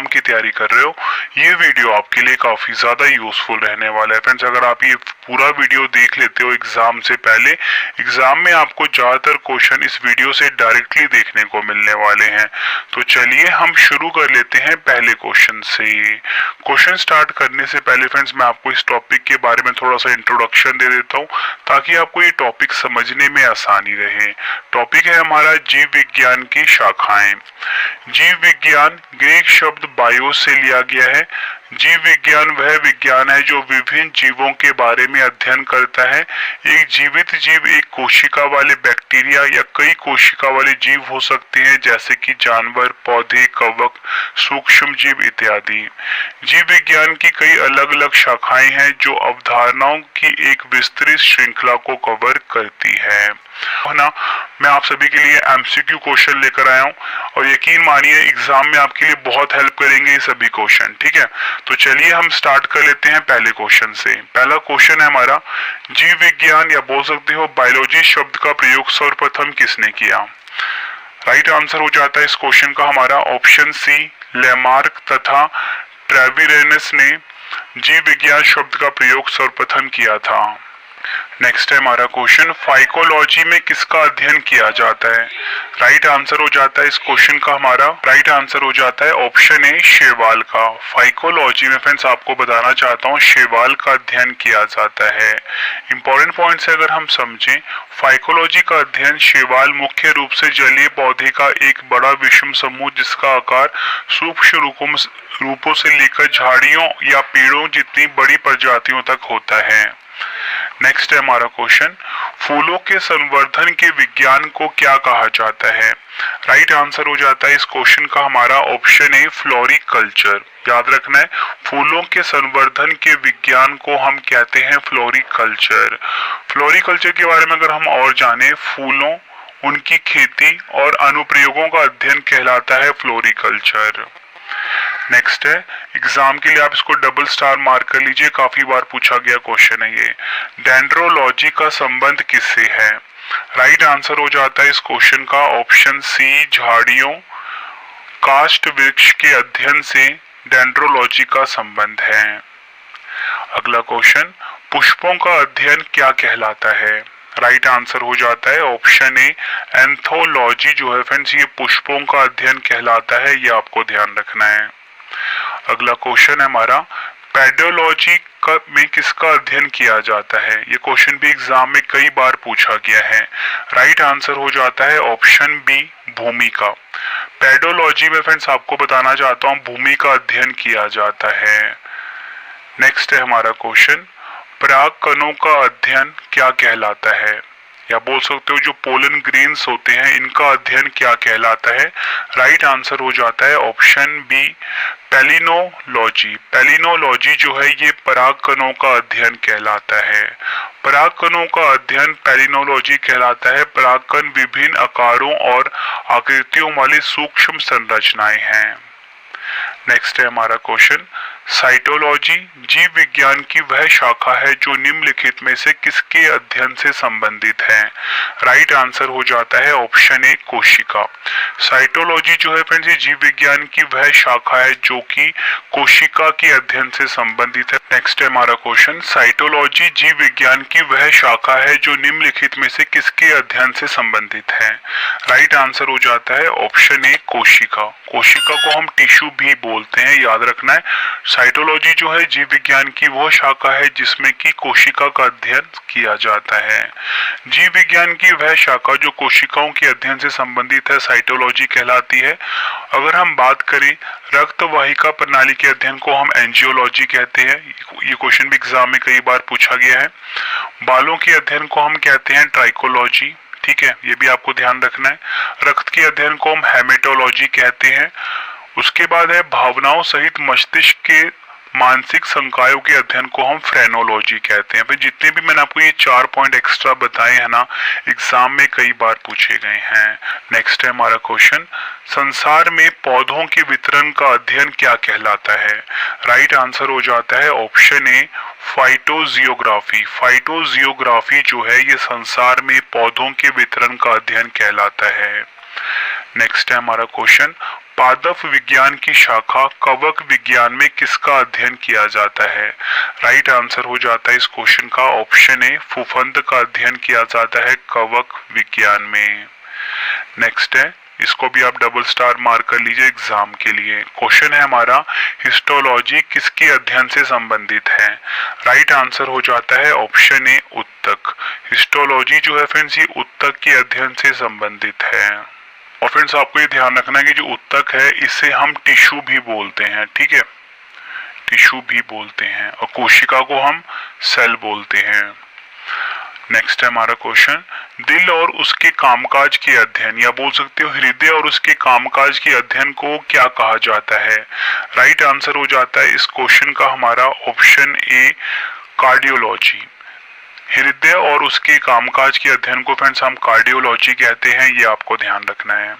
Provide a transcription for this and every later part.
की तैयारी कर रहे हो, ये वीडियो आपके लिए काफ़ी ज़्यादा यूज़फुल रहने वाला है। फ्रेंड्स, अगर आप ये पूरा वीडियो देख लेते हो एग्ज़ाम से पहले, एग्ज़ाम में आपको ज़्यादातर क्वेश्चन इस वीडियो से डायरेक्टली देखने को मिलने वाले हैं। तो चलिए हम शुरू कर लेते हैं पहले क्वेश्चन से। क्वेश्चन स्टार्ट करने से पहले फ्रेंड्स, मैं आपको इस टॉपिक के बारे में थोड़ा सा इंट्रोडक्शन दे देता हूँ ताकि आपको ये टॉपिक समझने में आसानी रहे। टॉपिक है हमारा जीव विज्ञान की शाखाएं। जीव विज्ञान ग्रीक शब्द बायो से लिया गया है। जीव विज्ञान वह विज्ञान है जो विभिन्न जीवों के बारे में अध्ययन करता है। एक जीवित जीव एक कोशिका वाले बैक्टीरिया या कई कोशिका वाले जीव हो सकते हैं, जैसे कि जानवर, पौधे, कवक, सूक्ष्म जीव इत्यादि। जीव विज्ञान की कई अलग अलग शाखाएं हैं जो अवधारणाओं की एक विस्तृत श्रृंखला को कवर करती है ना। मैं आप सभी के लिए एमसीक्यू क्वेश्चन लेकर आया हूँ और यकीन मानिए एग्जाम में आपके लिए बहुत हेल्प करेंगे ये सभी क्वेश्चन, ठीक है। तो चलिए हम स्टार्ट कर लेते हैं पहले क्वेश्चन से। पहला क्वेश्चन है हमारा, जीव विज्ञान या बोल सकते हो बायोलॉजी शब्द का प्रयोग सर्वप्रथम किसने किया। राइट आंसर हो जाता है इस क्वेश्चन का हमारा ऑप्शन सी, लेमार्क तथा ट्रेविरेनस ने जीव विज्ञान शब्द का प्रयोग सर्वप्रथम किया था। नेक्स्ट है हमारा क्वेश्चन, फाइकोलॉजी में किसका अध्ययन किया जाता है। राइट आंसर हो जाता है इस क्वेश्चन का हमारा राइट आंसर हो जाता है ऑप्शन ए, शेवाल का। फाइकोलॉजी में फ्रेंड्स आपको बताना चाहता हूँ शेवाल का अध्ययन किया जाता है। इंपॉर्टेंट पॉइंट से अगर हम समझें, फाइकोलॉजी का अध्ययन शेवाल मुख्य रूप से जलीय पौधे का एक बड़ा विषम समूह जिसका आकार सूक्ष्म रूपों से लेकर झाड़ियों या पेड़ों जितनी बड़ी प्रजातियों तक होता है। नेक्स्ट है हमारा क्वेश्चन, फूलों के संवर्धन के विज्ञान को क्या कहा जाता है। राइट आंसर हो जाता है इस क्वेश्चन का हमारा ऑप्शन ए, फ्लोरिकल्चर। याद रखना है, फूलों के संवर्धन के विज्ञान को हम कहते हैं फ्लोरिकल्चर। फ्लोरिकल्चर के बारे में अगर हम और जाने, फूलों, उनकी खेती और अनुप्रयोगों का अध्ययन कहलाता है फ्लोरिकल्चर। नेक्स्ट है, एग्जाम के लिए आप इसको डबल स्टार मार्क कर लीजिए, काफी बार पूछा गया क्वेश्चन है ये। डेंड्रोलॉजी का संबंध किससे है। राइट आंसर हो जाता है इस क्वेश्चन का ऑप्शन सी, झाड़ियों, काष्ठ वृक्ष के अध्ययन से डेंड्रोलॉजी का संबंध है। अगला क्वेश्चन, पुष्पों का अध्ययन क्या कहलाता है। राइट आंसर हो जाता है ऑप्शन ए, एंथोलॉजी जो है फ्रेंड्स ये पुष्पों का अध्ययन कहलाता है, ये आपको ध्यान रखना है। अगला क्वेश्चन है हमारा, पेडोलॉजी में किसका अध्ययन किया जाता है। ये क्वेश्चन भी एग्जाम में कई बार पूछा गया है। राइट आंसर हो जाता है ऑप्शन बी, भूमि का। पेडोलॉजी में फ्रेंड्स आपको बताना चाहता हूँ भूमि का अध्ययन किया जाता है। नेक्स्ट है हमारा क्वेश्चन, पराग कणों का अध्ययन क्या कहलाता है, या बोल सकते हो जो पोलन ग्रेन्स होते हैं इनका अध्ययन क्या कहलाता है। राइट आंसर हो जाता है ऑप्शन बी, पैलिनोलॉजी। पैलिनोलॉजी जो है ये पराग कणों का अध्ययन कहलाता है। पराग कणों का अध्ययन पैलिनोलॉजी कहलाता है। पराग कण विभिन्न आकारों और आकृतियों वाली सूक्ष्म संरचनाएं हैं। नेक्स्ट है हमारा क्वेश्चन, साइटोलॉजी जीव विज्ञान की वह शाखा है जो निम्नलिखित में से किसके अध्ययन से संबंधित है। राइट आंसर हो जाता है ऑप्शन ए, कोशिका। साइटोलॉजी जो है फ्रेंड्स ये जीव विज्ञान की वह शाखा है जो कि कोशिका के अध्ययन से संबंधित है। नेक्स्ट है हमारा क्वेश्चन, साइटोलॉजी जीव विज्ञान की वह शाखा है जो निम्नलिखित में से किसके अध्ययन से संबंधित है। राइट आंसर हो जाता है ऑप्शन ए, कोशिका। कोशिका को हम टिश्यू भी बोलते हैं, याद रखना है। साइटोलॉजी जो है जीव विज्ञान की वो शाखा है जिसमें कि कोशिका का अध्ययन किया जाता है। जीव विज्ञान की वह शाखा जो कोशिकाओं के अध्ययन से संबंधित है साइटोलॉजी कहलाती है। अगर हम बात करें रक्त वाहिका प्रणाली के अध्ययन को हम एंजियोलॉजी कहते हैं। ये क्वेश्चन भी एग्जाम में कई बार पूछा गया है। बालों के अध्ययन को हम कहते हैं ट्राइकोलॉजी, ठीक है, ये भी आपको ध्यान रखना है। रक्त के अध्ययन को हम हेमेटोलॉजी कहते हैं। उसके बाद है भावनाओं सहित मस्तिष्क के मानसिक संकायों के अध्ययन को हम फ्रेनोलॉजी कहते हैं। फिर जितने भी मैंने आपको ये 4 पॉइंट एक्स्ट्रा बताए हैं ना, एग्जाम में कई बार पूछे गए हैं। नेक्स्ट है हमारा क्वेश्चन, संसार में पौधों के वितरण का अध्ययन क्या कहलाता है। राइट आंसर हो जाता है ऑप्शन ए, फाइटोजियोग्राफी। फाइटोजियोग्राफी जो है ये संसार में पौधों के वितरण का अध्ययन कहलाता है। नेक्स्ट है हमारा क्वेश्चन, पादप विज्ञान की शाखा कवक विज्ञान में किसका अध्ययन किया जाता है? राइट आंसर हो जाता है इस क्वेश्चन का ऑप्शन ए, फफूंद का अध्ययन किया जाता है कवक विज्ञान में। नेक्स्ट है, इसको भी आप डबल स्टार मार्क कर लीजिए एग्जाम के लिए। क्वेश्चन है हमारा, हिस्टोलॉजी किसके अध्ययन से संबंधित है? राइट आंसर हो जाता है ऑप्शन ए, उत्तक। हिस्टोलॉजी जो है फ्रेंड्स ये उत्तक के अध्ययन से संबंधित है। और फ्रेंड्स आपको ये ध्यान रखना है कि जो उत्तक है इसे हम टिश्यू भी बोलते हैं, ठीक है, टिश्यू भी बोलते हैं, और कोशिका को हम सेल बोलते हैं। नेक्स्ट है हमारा क्वेश्चन, दिल और उसके कामकाज के अध्ययन या बोल सकते हो हृदय और उसके कामकाज के अध्ययन को क्या कहा जाता है? राइट आंसर हो जाता है इस क्वेश्चन का हमारा ऑप्शन ए, कार्डियोलॉजी। हृदय और उसके कामकाज के अध्ययन को फ्रेंड्स हम कार्डियोलॉजी कहते हैं, ये आपको ध्यान रखना है।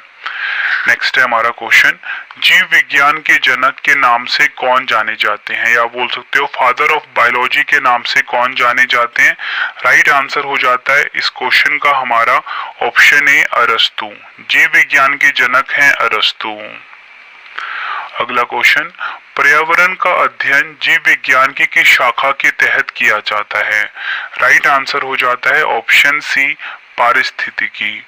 नेक्स्ट है हमारा क्वेश्चन, जीव विज्ञान के जनक के नाम से कौन जाने जाते हैं या बोल सकते हो फादर ऑफ बायोलॉजी के नाम से कौन जाने जाते हैं? राइट आंसर हो जाता है इस क्वेश्चन का हमारा ऑप्शन ए, अरस्तु। जीव विज्ञान के जनक हैं अरस्तु। अगला क्वेश्चन, पर्यावरण का अध्ययन जीव विज्ञान की किस शाखा के तहत किया जाता है? राइट आंसर हो जाता है ऑप्शन सी, पारिस्थितिकी।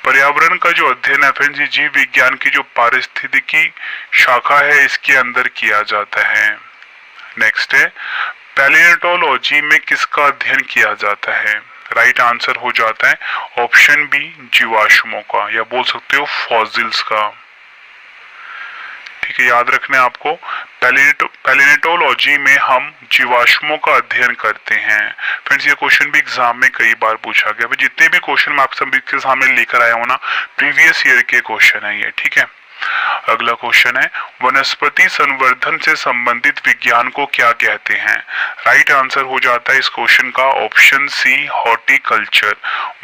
पर्यावरण का जो अध्ययन है फ्रेंड्स ये जीव विज्ञान की जो पारिस्थितिकी शाखा है इसके अंदर किया जाता है। नेक्स्ट है, पैलियोंटोलॉजी में किसका अध्ययन किया जाता है? राइट आंसर हो जाता है ऑप्शन बी, जीवाश्मों का या बोल सकते हो फॉसिल्स का। ठीक है, याद रखना है आपको, पैलियोंटोलॉजी में हम जीवाश्मों का अध्ययन करते हैं। फ्रेंड्स ये क्वेश्चन भी एग्जाम में कई बार पूछा गया। जितने भी क्वेश्चन मैं आप सभी के सामने लेकर आया हूं ना, प्रीवियस ईयर के क्वेश्चन है ये, ठीक है। अगला क्वेश्चन है, वनस्पति संवर्धन से संबंधित विज्ञान को क्या कहते हैं? राइट आंसर हो जाता है इस क्वेश्चन का ऑप्शन सी, हॉर्टिकल्चर।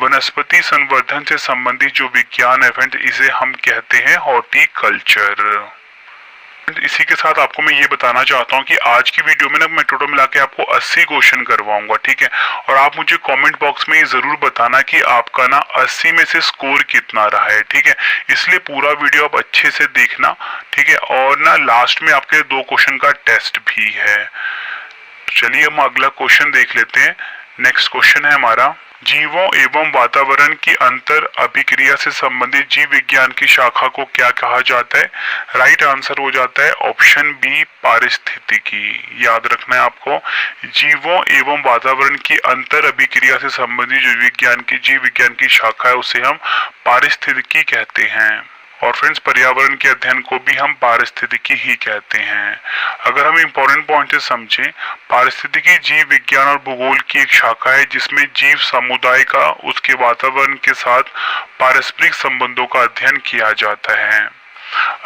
वनस्पति संवर्धन से संबंधित जो विज्ञान है फ्रेंड्स इसे हम कहते हैं हॉर्टिकल्चर। इसी के साथ आपको मैं ये बताना चाहता हूँ कि आज की वीडियो में ना मैं टोटल मिला के आपको 80 क्वेश्चन करवाऊंगा, ठीक है। और आप मुझे कमेंट बॉक्स में ये जरूर बताना कि आपका ना 80 में से स्कोर कितना रहा है, ठीक है। इसलिए पूरा वीडियो आप अच्छे से देखना, ठीक है। और ना लास्ट में आपके 2 क्वेश्चन का टेस्ट भी है। चलिए हम अगला क्वेश्चन देख लेते हैं। नेक्स्ट क्वेश्चन है हमारा, जीवों एवं वातावरण की अंतर अभिक्रिया से संबंधित जीव विज्ञान की शाखा को क्या कहा जाता है? राइट आंसर हो जाता है ऑप्शन बी, पारिस्थितिकी। याद रखना है आपको, जीवों एवं वातावरण की अंतर अभिक्रिया से संबंधित जो जीव विज्ञान की शाखा है उसे हम पारिस्थितिकी कहते हैं। और फ्रेंड्स पर्यावरण के अध्ययन को भी हम पारिस्थितिकी ही कहते हैं। अगर हम इम्पोर्टेंट पॉइंट से समझें, पारिस्थितिकी जीव विज्ञान और भूगोल की एक शाखा है जिसमें जीव समुदाय का उसके वातावरण के साथ पारस्परिक संबंधों का अध्ययन किया जाता है।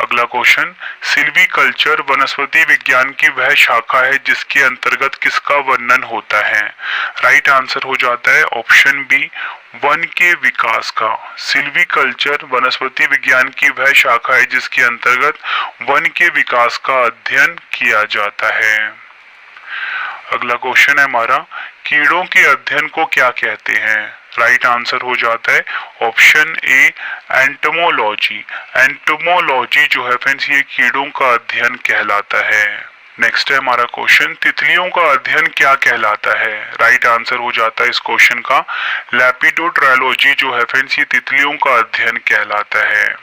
अगला क्वेश्चन, सिल्वीकल्चर वनस्पति विज्ञान की वह शाखा है जिसके अंतर्गत किसका वर्णन होता है? राइट आंसर हो जाता है ऑप्शन बी, वन के विकास का। सिल्वीकल्चर वनस्पति विज्ञान की वह शाखा है जिसके अंतर्गत वन के विकास का अध्ययन किया जाता है। अगला क्वेश्चन है हमारा, कीड़ों के अध्ययन को क्या कहते हैं? राइट आंसर हो जाता है ऑप्शन ए, एंटोमोलॉजी। एंटोमोलॉजी जो है फ्रेंड्स ये कीड़ों का अध्ययन कहलाता है। नेक्स्ट है हमारा क्वेश्चन, तितलियों का अध्ययन क्या कहलाता है? राइट आंसर हो जाता है इस क्वेश्चन का लेपिडोट्रायोलॉजी जो है फ्रेंड्स ये तितलियों का अध्ययन कहलाता है।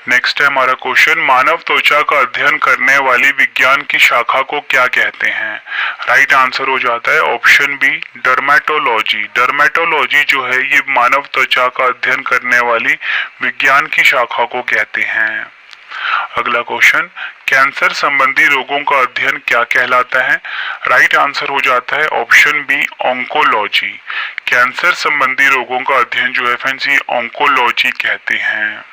नेक्स्ट है हमारा क्वेश्चन, मानव त्वचा का अध्ययन करने वाली विज्ञान की शाखा को क्या कहते हैं? राइट आंसर हो जाता है ऑप्शन बी, डर्मेटोलॉजी। डर्मेटोलॉजी जो है ये मानव त्वचा का अध्ययन करने वाली विज्ञान की शाखा को कहते हैं। अगला क्वेश्चन, कैंसर संबंधी रोगों का अध्ययन क्या कहलाता है? राइट आंसर हो जाता है ऑप्शन बी, ऑन्कोलॉजी। कैंसर संबंधी रोगों का अध्ययन जो है फ्रेंड्स ये ऑन्कोलॉजी कहते हैं।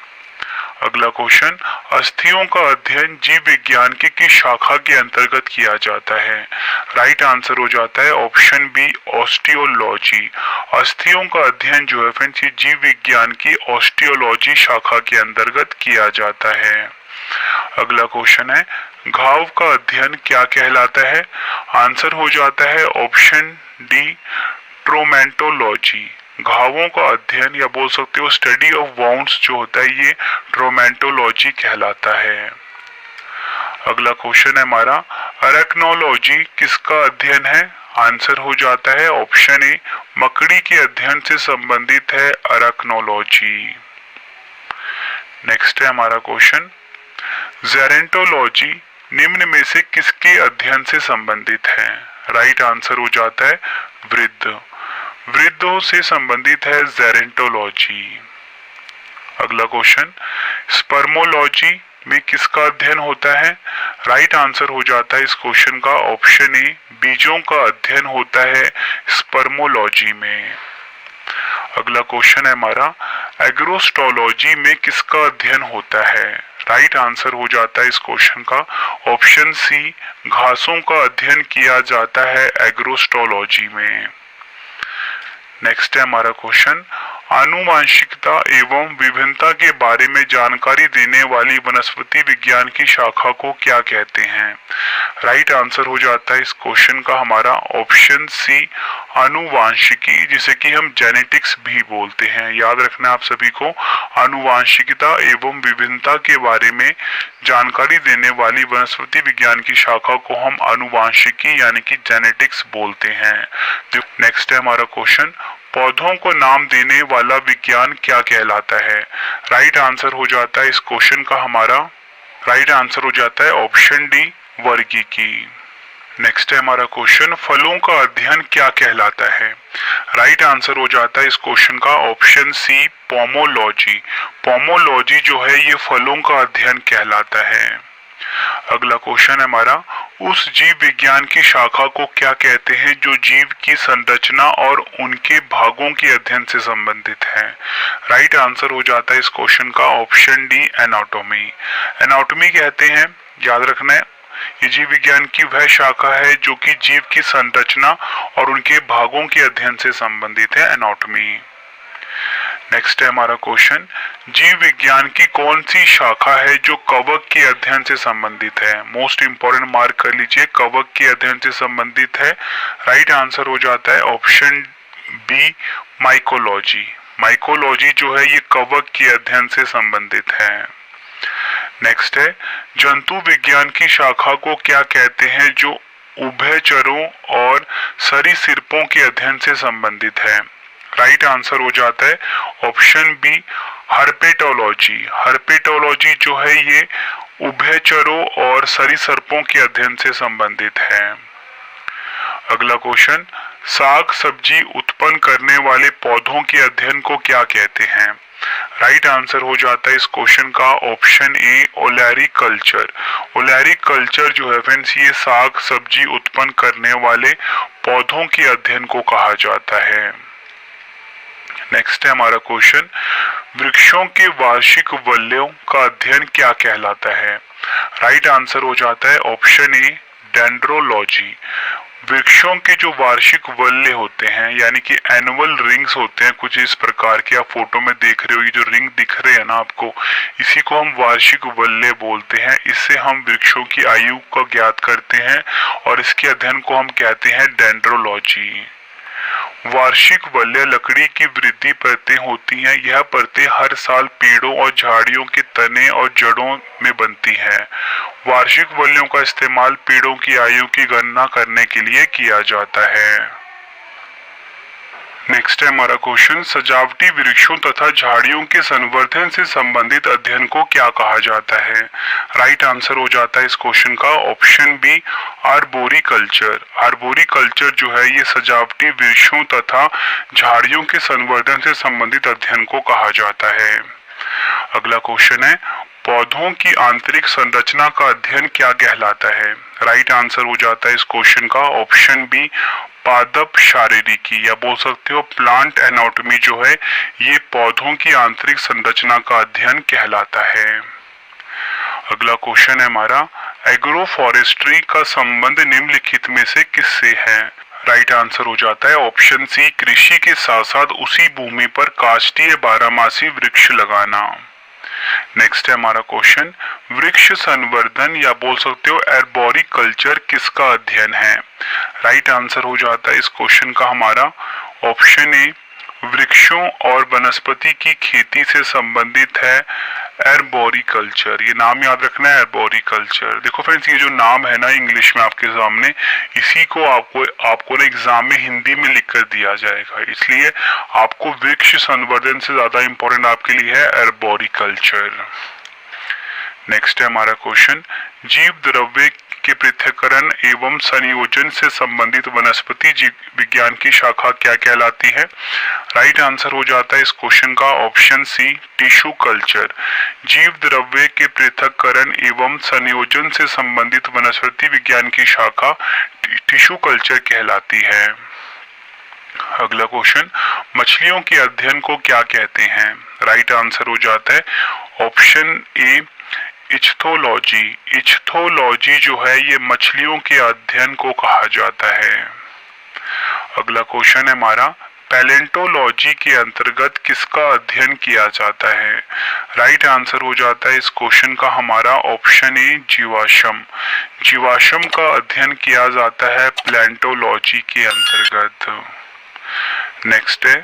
अगला क्वेश्चन, अस्थियों का अध्ययन जीव विज्ञान की किस शाखा के अंतर्गत किया जाता है? राइट आंसर हो जाता है ऑप्शन बी, ऑस्टियोलॉजी। अस्थियों का अध्ययन जो है फ्रेंड्स ये जीव विज्ञान की ऑस्टियोलॉजी शाखा के अंतर्गत किया जाता है। अगला क्वेश्चन है, घाव का अध्ययन क्या कहलाता है? आंसर हो जाता है ऑप्शन डी, ट्रोमेटोलॉजी। घावों का अध्ययन या बोल सकते हो स्टडी ऑफ वाउंड्स जो होता है ये ट्रोमेटोलॉजी कहलाता है। अगला क्वेश्चन है हमारा, अरेक्नोलॉजी किसका अध्ययन है? आंसर हो जाता है ऑप्शन ए, मकड़ी के अध्ययन से संबंधित है अरेक्नोलॉजी। नेक्स्ट है हमारा क्वेश्चन, जेरेंटोलॉजी निम्न में से किसके अध्ययन से संबंधित है? राइट आंसर हो जाता है वृद्ध, वृद्धों से संबंधित है जेरेंटोलॉजी। अगला क्वेश्चन, स्पर्मोलॉजी में किसका अध्ययन होता है? राइट आंसर हो जाता है इस क्वेश्चन का ऑप्शन ए, बीजों का अध्ययन होता है स्पर्मोलॉजी में। अगला क्वेश्चन है हमारा, एग्रोस्टोलॉजी में किसका अध्ययन होता है? राइट आंसर हो जाता है इस क्वेश्चन का ऑप्शन सी, घासों का अध्ययन किया जाता है एग्रोस्टोलॉजी में। नेक्स्ट है हमारा क्वेश्चन, आनुवांशिकता एवं विभिन्नता के बारे में जानकारी देने वाली वनस्पति विज्ञान की शाखा को क्या कहते हैं? राइट आंसर हो जाता है इस क्वेश्चन का हमारा ऑप्शन सी, आनुवांशिकी, जिसे कि हम जेनेटिक्स भी बोलते हैं। याद रखना आप सभी को, आनुवांशिकता एवं विभिन्नता के बारे में जानकारी देने वाली वनस्पति विज्ञान की शाखा को हम आनुवांशिकी यानी कि जेनेटिक्स बोलते हैं। नेक्स्ट है हमारा क्वेश्चन, पौधों को नाम देने वाला विज्ञान क्या कहलाता है? राइट आंसर हो जाता है इस क्वेश्चन का हमारा राइट आंसर हो जाता है ऑप्शन डी, वर्गीकी। नेक्स्ट है हमारा क्वेश्चन, फलों का अध्ययन क्या कहलाता है? राइट आंसर हो जाता है इस क्वेश्चन का ऑप्शन सी, पोमोलॉजी। पोमोलॉजी जो है ये फलों का अध्ययन कहलाता है। अगला क्वेश्चन है हमारा, उस जीव विज्ञान की शाखा को क्या कहते हैं जो जीव की संरचना और उनके भागों के अध्ययन से संबंधित है? राइट आंसर हो जाता है इस क्वेश्चन का ऑप्शन डी, एनाटॉमी। एनाटॉमी कहते हैं, याद रखना है, ये जीव विज्ञान की वह शाखा है जो कि जीव की संरचना और उनके भागों के अध्ययन से संबंधित है, एनाटॉमी। नेक्स्ट है हमारा क्वेश्चन, जीव विज्ञान की कौन सी शाखा है जो कवक के अध्ययन से संबंधित है? मोस्ट इंपॉर्टेंट मार्क कर लीजिए, कवक के अध्ययन से संबंधित है। राइट आंसर हो जाता है ऑप्शन बी, माइकोलॉजी। माइकोलॉजी जो है ये कवक के अध्ययन से संबंधित है। नेक्स्ट है, जंतु विज्ञान की शाखा को क्या कहते हैं जो उभयचरों और सरीसृपों के अध्ययन से संबंधित है? राइट आंसर हो जाता है ऑप्शन बी, हर्पेटोलॉजी। हर्पेटोलॉजी जो है ये उभयचरों और सरीसृपों के अध्ययन से संबंधित है। अगला क्वेश्चन, साग सब्जी उत्पन्न करने वाले पौधों के अध्ययन को क्या कहते हैं? राइट आंसर हो जाता है इस क्वेश्चन का ऑप्शन ए, ओलैरिकल्चर। ओलैरिकल्चर जो है फ्रेंड्स ये साग सब्जी उत्पन्न करने वाले पौधों के अध्ययन को कहा जाता है। नेक्स्ट है हमारा क्वेश्चन, वृक्षों के वार्षिक वलयों का अध्ययन क्या कहलाता है? राइट आंसर हो जाता है ऑप्शन ए, डेंड्रोलॉजी। वृक्षों के जो वार्षिक वल्य होते हैं यानी कि एनुअल रिंग्स होते हैं कुछ इस प्रकार के, आप फोटो में देख रहे हो ये जो रिंग दिख रहे हैं ना आपको, इसी को हम वार्षिक वल्य बोलते हैं। इससे हम वृक्षों की आयु को ज्ञात करते हैं और इसके अध्ययन को हम कहते हैं डेंड्रोलॉजी। वार्षिक वलय लकड़ी की वृद्धि परतें होती हैं। यह परतें हर साल पेड़ों और झाड़ियों के तने और जड़ों में बनती हैं। वार्षिक वलयों का इस्तेमाल पेड़ों की आयु की गणना करने के लिए किया जाता है। नेक्स्ट है हमारा क्वेश्चन, सजावटी वृक्षों तथा झाड़ियों के संवर्धन से संबंधित अध्ययन को क्या कहा जाता है? राइट आंसर हो जाता है इस क्वेश्चन का ऑप्शन बी, आर्बोरिकल्चर। आर्बोरिकल्चर जो है ये सजावटी वृक्षों तथा झाड़ियों के संवर्धन से संबंधित अध्ययन को कहा जाता है। अगला क्वेश्चन है, पौधों की आंतरिक संरचना का अध्ययन क्या कहलाता है? राइट आंसर हो जाता है इस क्वेश्चन का ऑप्शन बी, पादप शारीरिकी या बोल सकते हो प्लांट एनाटॉमी जो है ये पौधों की आंतरिक संरचना का अध्ययन कहलाता है। अगला क्वेश्चन है हमारा, एग्रो फॉरेस्ट्री का संबंध निम्नलिखित में से किससे है? राइट आंसर हो जाता है ऑप्शन सी, कृषि के साथ साथ उसी भूमि पर काष्ठीय बारहमासी वृक्ष लगाना। नेक्स्ट है हमारा क्वेश्चन, वृक्ष संवर्धन या बोल सकते हो एर्बोरिकल्चर किसका अध्ययन है? राइट आंसर हो जाता है इस क्वेश्चन का हमारा ऑप्शन ए, वृक्षों और वनस्पति की खेती से संबंधित है एर्बोरिकल्चर। ये नाम याद रखना है, एर्बोरिकल्चर। देखो फ्रेंड्स, ये जो नाम है ना इंग्लिश में आपके सामने, इसी को आपको ना एग्जाम में हिंदी में लिख कर दिया जाएगा, इसलिए आपको वृक्ष संवर्धन से ज्यादा इंपॉर्टेंट आपके लिए है एर्बोरिकल्चर। नेक्स्ट है हमारा क्वेश्चन, जीव द्रव्य के पृथक्करण एवं संयोजन से संबंधित वनस्पति जीव विज्ञान की शाखा क्या कहलाती है? राइट आंसर हो जाता है इस क्वेश्चन का ऑप्शन सी, टिश्यू कल्चर। जीव द्रव्य के पृथक्करण एवं संयोजन से संबंधित वनस्पति विज्ञान की शाखा टिश्यू कल्चर कहलाती है। अगला क्वेश्चन, मछलियों के अध्ययन को क्या कहते हैं? राइट आंसर हो जाता है ऑप्शन ए, इच्थोलॉजी। इच्थोलॉजी जो है ये मछलियों के अध्ययन को कहा जाता है। अगला क्वेश्चन है हमारा, पैलेंटोलॉजी के अंतर्गत किसका अध्ययन किया जाता है? राइट आंसर हो जाता है इस क्वेश्चन का हमारा ऑप्शन ए, जीवाश्म। जीवाश्म का अध्ययन किया जाता है पैलेंटोलॉजी के अंतर्गत। नेक्स्ट है,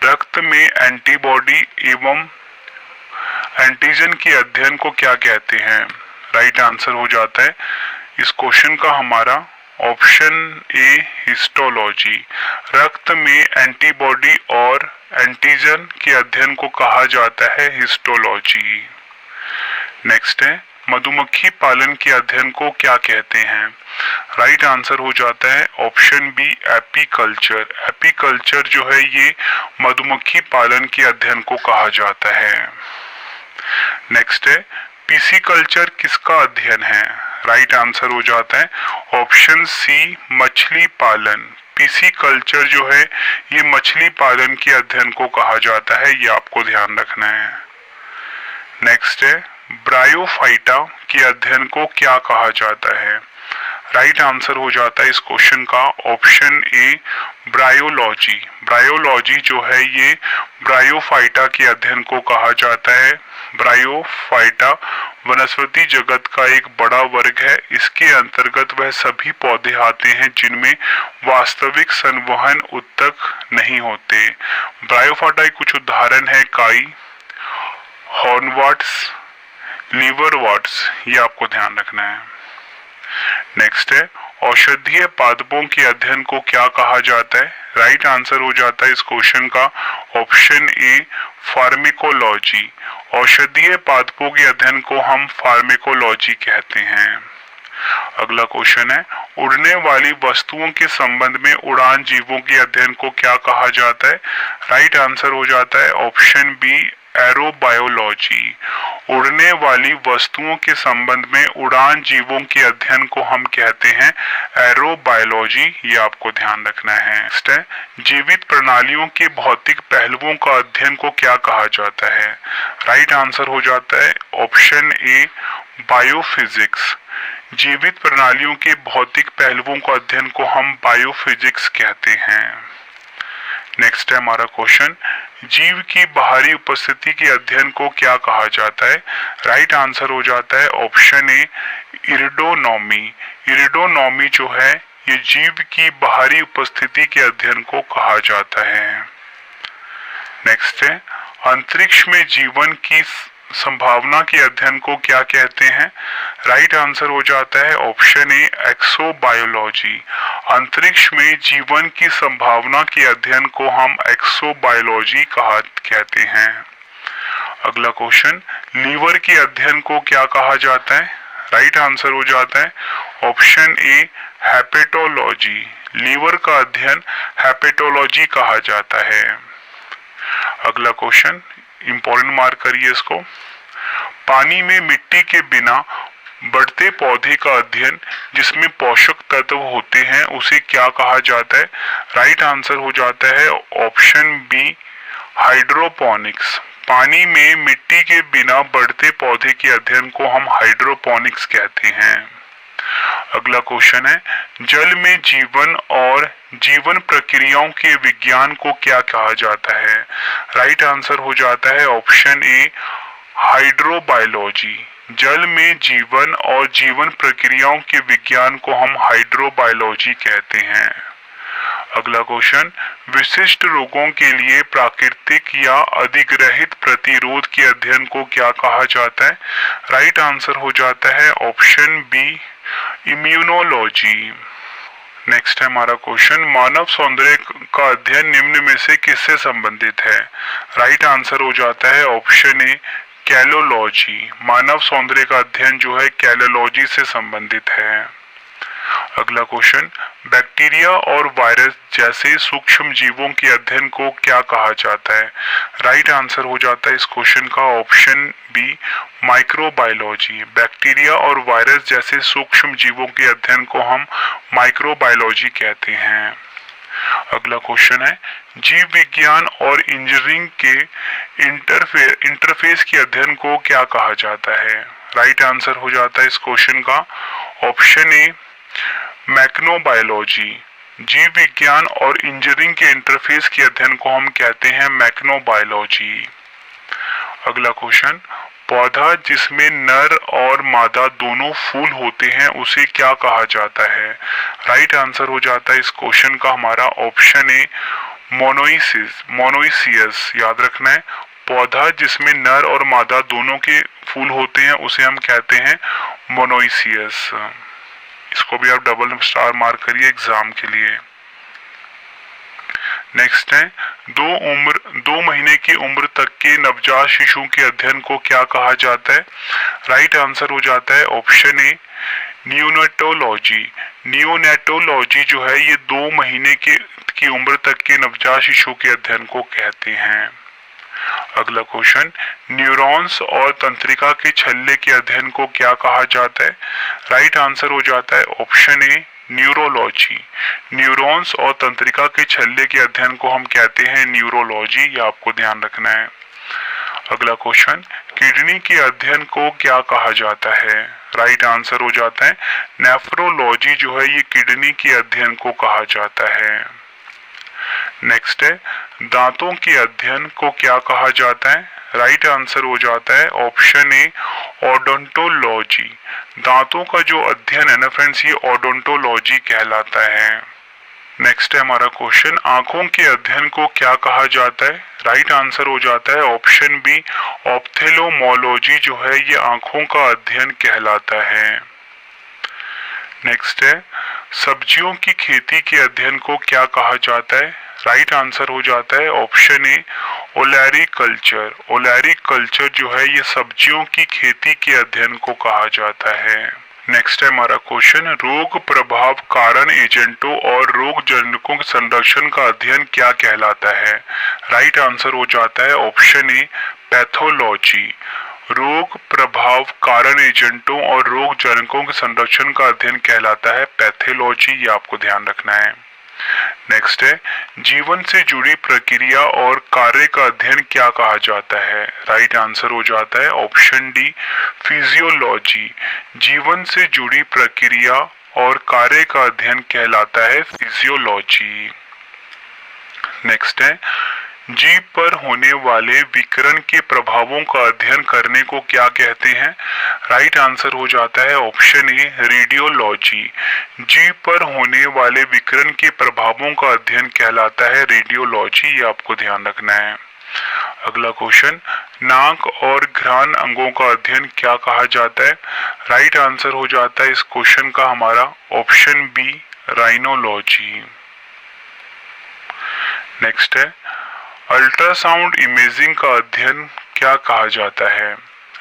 रक्त में एंटीबॉडी एवं एंटीजन के अध्ययन को क्या कहते हैं? राइट आंसर हो जाता है इस क्वेश्चन का हमारा ऑप्शन ए, हिस्टोलॉजी। रक्त में एंटीबॉडी और एंटीजन के अध्ययन को कहा जाता है हिस्टोलॉजी। नेक्स्ट है, मधुमक्खी पालन के अध्ययन को क्या कहते हैं? राइट आंसर हो जाता है ऑप्शन बी, एपीकल्चर। एपीकल्चर जो है ये मधुमक्खी पालन के अध्ययन को कहा जाता है। नेक्स्ट है, पिसिकल्चर किसका अध्ययन है? राइट आंसर हो जाता है ऑप्शन सी, मछली पालन। पिसिकल्चर जो है ये मछली पालन के अध्ययन को कहा जाता है, ये आपको ध्यान रखना है। नेक्स्ट है, ब्रायोफाइटा के अध्ययन को क्या कहा जाता है? राइट आंसर हो जाता है इस क्वेश्चन का ऑप्शन ए, ब्रायोलॉजी। ब्रायोलॉजी जो है ये ब्रायोफाइटा के अध्ययन को कहा जाता है। ब्रायोफाइटा वनस्पति जगत का एक बड़ा वर्ग है। इसके अंतर्गत वह सभी पौधे आते हैं जिनमें वास्तविक संवहन उत्तक नहीं होते। ब्रायोफाइटा के कुछ उदाहरण है काई, हॉर्नवॉट्स, लीवरवॉट्स, ये आपको ध्यान रखना है। नेक्स्ट है, औषधीय पादपों के अध्ययन को क्या कहा जाता है? राइट आंसर हो जाता है इस क्वेश्चन का ऑप्शन ए, फार्मेकोलॉजी। औषधीय पादपों के अध्ययन को हम फार्मेकोलॉजी कहते हैं। अगला क्वेश्चन है, उड़ने वाली वस्तुओं के संबंध में उड़ान जीवों के अध्ययन को क्या कहा जाता है? राइट आंसर हो जाता है ऑप्शन बी, एरोबायोलॉजी। उड़ने वाली वस्तुओं के संबंध में उड़ान जीवों के अध्ययन को हम कहते हैं एरोबायोलॉजी, ये आपको ध्यान रखना है। नेक्स्ट है, जीवित प्रणालियों के भौतिक पहलुओं का अध्ययन को क्या कहा जाता है? राइट आंसर हो जाता है ऑप्शन ए, बायोफिजिक्स। जीवित प्रणालियों के भौतिक पहलुओं का अध्ययन को हम बायोफिजिक्स कहते हैं। नेक्स्ट है हमारा क्वेश्चन, जीव की बाहरी उपस्थिति के अध्ययन को क्या कहा जाता है? राइट आंसर हो जाता है ऑप्शन ए, इरिडोनॉमी। इरिडोनॉमी जो है ये जीव की बाहरी उपस्थिति के अध्ययन को कहा जाता है। नेक्स्ट है, अंतरिक्ष में जीवन की संभावना के अध्ययन को क्या कहते हैं? राइट आंसर हो जाता है ऑप्शन ए, एक्सोबायोलॉजी। अंतरिक्ष में जीवन की संभावना के अध्ययन को हम एक्सोबायोलॉजी कहते हैं। अगला क्वेश्चन, लीवर के अध्ययन को क्या कहा जाता है? राइट आंसर हो जाता है ऑप्शन ए, हेपेटोलॉजी। लीवर का अध्ययन हेपेटोलॉजी कहा जाता है। अगला क्वेश्चन, इंपॉर्टेंट मार्क करिए इसको, पानी में मिट्टी के बिना बढ़ते पौधे का अध्ययन जिसमें पोषक तत्व होते हैं उसे क्या कहा जाता है? राइट आंसर हो जाता है ऑप्शन बी, हाइड्रोपोनिक्स। पानी में मिट्टी के बिना बढ़ते पौधे के अध्ययन को हम हाइड्रोपोनिक्स कहते हैं। अगला क्वेश्चन है, जल में जीवन और जीवन प्रक्रियाओं के विज्ञान को क्या कहा जाता है? राइट आंसर हो जाता है ऑप्शन ए, हाइड्रोबायोलॉजी। जल में जीवन और जीवन प्रक्रियाओं के विज्ञान को हम हाइड्रोबायोलॉजी कहते हैं। अगला क्वेश्चन, विशिष्ट रोगों के लिए प्राकृतिक या अधिग्रहित प्रतिरोध के अध्ययन को क्या कहा जाता है? राइट आंसर हो जाता है ऑप्शन बी, इम्यूनोलॉजी। नेक्स्ट है हमारा क्वेश्चन, मानव सौंदर्य का अध्ययन निम्न में से किससे संबंधित है? राइट आंसर हो जाता है ऑप्शन ए, कैलोलॉजी। मानव सौंदर्य का अध्ययन जो है कैलोलॉजी से संबंधित है। अगला क्वेश्चन, बैक्टीरिया और वायरस जैसे सूक्ष्म जीवों के अध्ययन को क्या कहा जाता है? राइट आंसर हो जाता है इस क्वेश्चन का ऑप्शन बी, माइक्रोबायोलॉजी। बैक्टीरिया और वायरस जैसे सूक्ष्म जीवों के अध्ययन को हम माइक्रोबायोलॉजी कहते हैं। अगला क्वेश्चन है, जीव विज्ञान और इंजीनियरिंग के इंटरफेस के अध्ययन को क्या कहा जाता है? राइट आंसर हो जाता है इस क्वेश्चन का ऑप्शन ए, मैक्नोबायोलॉजी। जीव विज्ञान और इंजीनियरिंग के इंटरफेस के अध्ययन को हम कहते हैं मैक्नोबायोलॉजी। अगला क्वेश्चन, पौधा जिसमें नर और मादा दोनों फूल होते हैं उसे क्या कहा जाता है? राइट आंसर हो जाता है इस क्वेश्चन का हमारा ऑप्शन ए, मोनोइसियस। याद रखना है, पौधा जिसमें नर और मादा दोनों के फूल होते हैं उसे हम कहते हैं मोनोइसियस। इसको भी आप डबल स्टार मार्क करिए एग्जाम के लिए। नेक्स्ट है, 2 महीने की उम्र तक के नवजात शिशु के अध्ययन को क्या कहा जाता है? राइट आंसर हो जाता है ऑप्शन ए, नियोनेटोलॉजी। नियोनेटोलॉजी जो है ये 2 महीने की उम्र तक के नवजात शिशु के अध्ययन को कहते हैं। अगला क्वेश्चन, न्यूरॉन्स और तंत्रिका के छल्ले के अध्ययन को क्या कहा जाता है? राइट आंसर हो जाता है ऑप्शन ए, न्यूरोलॉजी। न्यूरॉन्स और तंत्रिका के छल्ले के अध्ययन को हम कहते हैं न्यूरोलॉजी, ये आपको ध्यान रखना है। अगला क्वेश्चन, किडनी के अध्ययन को क्या कहा जाता है? राइट आंसर हो जाता है नेफ्रोलॉजी जो है ये किडनी के अध्ययन को कहा जाता है। नेक्स्ट है, दांतों के अध्ययन को क्या कहा जाता है? राइट आंसर हो जाता है ऑप्शन ए, ओडोंटोलॉजी। दांतों का जो अध्ययन है ना फ्रेंड्स, ये ओडोंटोलॉजी कहलाता है। नेक्स्ट है हमारा क्वेश्चन, आंखों के अध्ययन को क्या कहा जाता है? राइट आंसर हो जाता है ऑप्शन बी, ऑप्थेल्मोलॉजी जो है ये आंखों का अध्ययन कहलाता है। नेक्स्ट है, सब्जियों की खेती के अध्ययन को क्या कहा जाता है? राइट आंसर हो जाता है ऑप्शन ए, ओलैरिकल्चर। ओलैरिकल्चर जो है ये सब्जियों की खेती के अध्ययन को कहा जाता है। नेक्स्ट है हमारा क्वेश्चन, रोग प्रभाव कारण एजेंटों और रोग जनकों के संरक्षण का अध्ययन क्या कहलाता है? राइट आंसर हो जाता है ऑप्शन ए, पैथोलॉजी। रोग प्रभाव कारण एजेंटों और रोग जनकों के संरक्षण का अध्ययन कहलाता है पैथोलॉजी, ये आपको ध्यान रखना है। नेक्स्ट है, जीवन से जुड़ी प्रक्रिया और कार्य का अध्ययन क्या कहा जाता है? राइट आंसर हो जाता है ऑप्शन डी, फिजियोलॉजी। जीवन से जुड़ी प्रक्रिया और कार्य का अध्ययन कहलाता है फिजियोलॉजी। नेक्स्ट है, जीव पर होने वाले विकिरण के प्रभावों का अध्ययन करने को क्या कहते हैं? राइट आंसर हो जाता है ऑप्शन ए, रेडियोलॉजी। जीव पर होने वाले विकिरण के प्रभावों का अध्ययन कहलाता है रेडियोलॉजी, ये आपको ध्यान रखना है। अगला क्वेश्चन, नाक और घ्राण अंगों का अध्ययन क्या कहा जाता है? राइट आंसर हो जाता है इस क्वेश्चन का हमारा ऑप्शन बी, राइनोलॉजी। नेक्स्ट है, अल्ट्रासाउंड इमेजिंग का अध्ययन क्या कहा जाता है?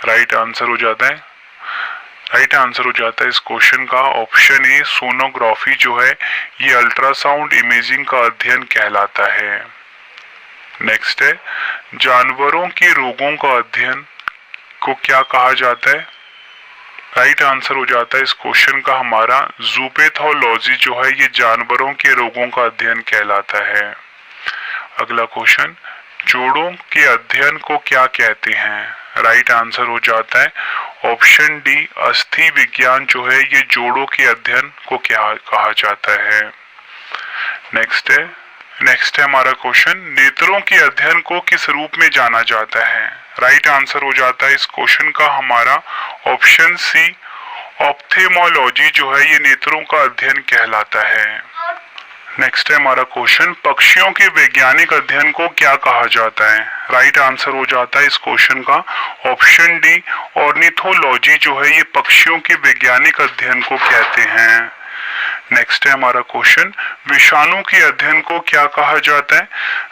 राइट आंसर हो जाता है इस क्वेश्चन का ऑप्शन ए, सोनोग्राफी जो है ये अल्ट्रासाउंड इमेजिंग का अध्ययन कहलाता है। नेक्स्ट है, जानवरों के रोगों का अध्ययन को क्या कहा जाता है? राइट आंसर हो जाता है इस क्वेश्चन का हमारा जूपेथोलॉजी जो है ये जानवरों के रोगों का अध्ययन कहलाता है। अगला क्वेश्चन, जोड़ों के अध्ययन को क्या कहते हैं? राइट आंसर हो जाता है ऑप्शन डी, अस्थि विज्ञान जो है ये जोड़ों के अध्ययन को क्या कहा जाता है। नेक्स्ट है हमारा क्वेश्चन, नेत्रों के अध्ययन को किस रूप में जाना जाता है? राइट आंसर हो जाता है इस क्वेश्चन का हमारा ऑप्शन सी, ऑप्थेमोलॉजी जो है ये नेत्रों का अध्ययन कहलाता है। नेक्स्ट है हमारा क्वेश्चन, पक्षियों के वैज्ञानिक अध्ययन को क्या कहा जाता है? राइट आंसर हो जाता है इस क्वेश्चन का ऑप्शन डी, ऑर्निथोलॉजी जो है ये पक्षियों के वैज्ञानिक अध्ययन को कहते हैं। नेक्स्ट है हमारा क्वेश्चन, विषाणु के अध्ययन को क्या कहा जाता है?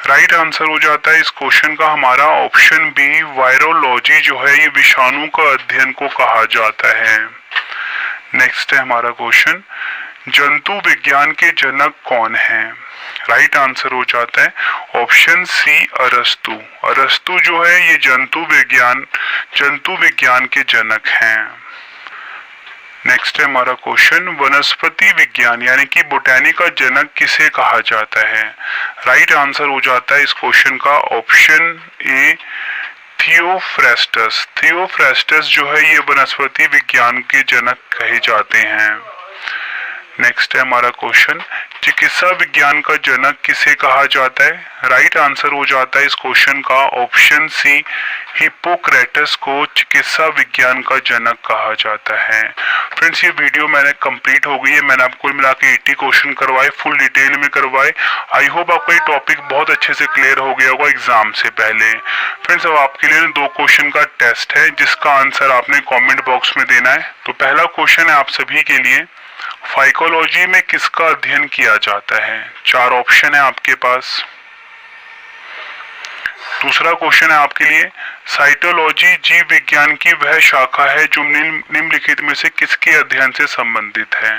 राइट आंसर हो जाता है इस क्वेश्चन का हमारा ऑप्शन बी, वायरोलॉजी जो है ये विषाणु का अध्ययन को कहा जाता है। नेक्स्ट है हमारा क्वेश्चन, जंतु विज्ञान के जनक कौन हैं? राइट आंसर हो जाता है ऑप्शन सी, अरस्तु। अरस्तु जो है ये जंतु विज्ञान के जनक हैं। नेक्स्ट है हमारा क्वेश्चन, वनस्पति विज्ञान यानी कि बोटैनी का जनक किसे कहा जाता है? राइट आंसर हो जाता है इस क्वेश्चन का ऑप्शन ए, थियोफ्रेस्टस। थियोफ्रेस्टस जो है ये वनस्पति विज्ञान के जनक कहे जाते हैं। नेक्स्ट है हमारा क्वेश्चन, चिकित्सा विज्ञान का जनक किसे कहा जाता है? राइट आंसर हो जाता है इस क्वेश्चन का ऑप्शन सी, हिप्पोक्रेटस को चिकित्सा विज्ञान का जनक कहा जाता है। फ्रेंड्स ये वीडियो मैंने कंप्लीट हो गई है, मैंने आपको मिला के 80 क्वेश्चन करवाए, फुल डिटेल में करवाए। आई होप आपका ये टॉपिक बहुत अच्छे से क्लियर हो गया होगा एग्जाम से पहले। फ्रेंड्स अब आपके लिए 2 क्वेश्चन का टेस्ट है जिसका आंसर आपने कॉमेंट बॉक्स में देना है। तो पहला क्वेश्चन है आप सभी के लिए, फाइकोलॉजी में किसका अध्ययन किया जाता है? 4 ऑप्शन है आपके पास। दूसरा क्वेश्चन है आपके लिए, साइटोलॉजी जीव विज्ञान की वह शाखा है जो निम्नलिखित में से किसके अध्ययन से संबंधित है?